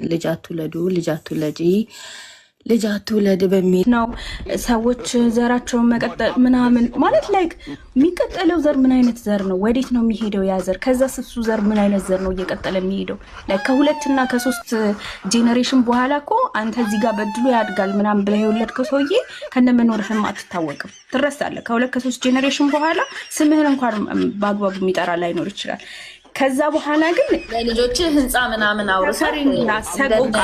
ልጅ አትውለዱ፣ ልጅ አትውለድ በሚል ነው ሰዎች ዘራቸውን መቀጠል ምናምን ማለት ላይክ የሚቀጠለው ዘር ምን አይነት ዘር ነው? ወዴት ነው የሚሄደው ያ ዘር? ከዛ ስሱ ዘር ምን አይነት ዘር ነው እየቀጠለ የሚሄደው? ላይክ ከ2 እና ከ3 ጄኔሬሽን በኋላ እኮ አንተ እዚህ ጋር በድሎ ያድጋል ምናምን ብለህ የወለድከው ሰውዬ ከነመኖርህም አትታወቅም፣ ትረሳለህ። ከ2 ከ3 ጄኔሬሽን በኋላ ስምህን እንኳን በአግባቡ የሚጠራ ላይኖር ይችላል። ከዛ በኋላ ግን ለልጆች ህንፃ ምናምን አውርሰሪና ሰቆቃ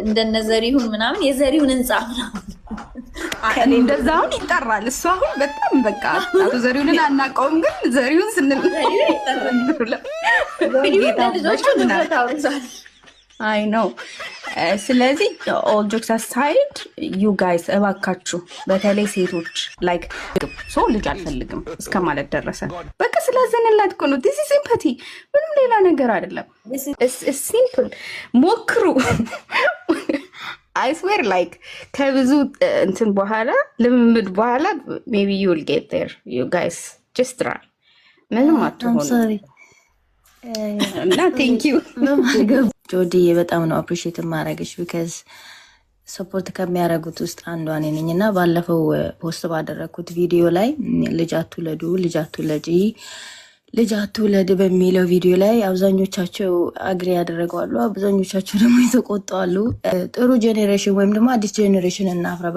እንደነ ዘሪሁን ምናምን የዘሪሁን ህንፃ ምናምን እንደዛውን ይጠራል። እሱ አሁን በጣም በቃ አቶ ዘሪሁንን አናውቀውም፣ ግን ዘሪሁን ስንል አይ ነው። ስለዚህ ኦል ጆክስ አሳይድ ዩ ጋይስ እባካችሁ በተለይ ሴቶች ላይክ ሶ ልጅ አልፈልግም እስከ ማለት ደረሰ። በቃ ስላዘንላት እኮ ነው። ዲስ ኢዝ ሲምፓቲ፣ ምንም ሌላ ነገር አይደለም። ሲምፕል ሞክሩ። አይስዌር ላይክ ከብዙ እንትን በኋላ ልምምድ በኋላ ሜቢ ዩ ዊል ጌት ዜር ዩ ጋይስ ጀስት ትራይ። ምንም አትሆኑ እና ቴንክ ዩ ጆዲዬ በጣም ነው አፕሪሺየት ማድረግሽ ቢካዝ ሰፖርት ከሚያደርጉት ውስጥ አንዷ እኔ ነኝ እና ባለፈው ፖስት ባደረግኩት ቪዲዮ ላይ ልጅ አትውለዱ፣ ልጅ አትውለድ በሚለው ቪዲዮ ላይ አብዛኞቻቸው አግሪ ያደረገዋሉ፣ አብዛኞቻቸው ደግሞ የተቆጣሉ። ጥሩ ጄኔሬሽን ወይም ደግሞ አዲስ ጄኔሬሽን እናፍራ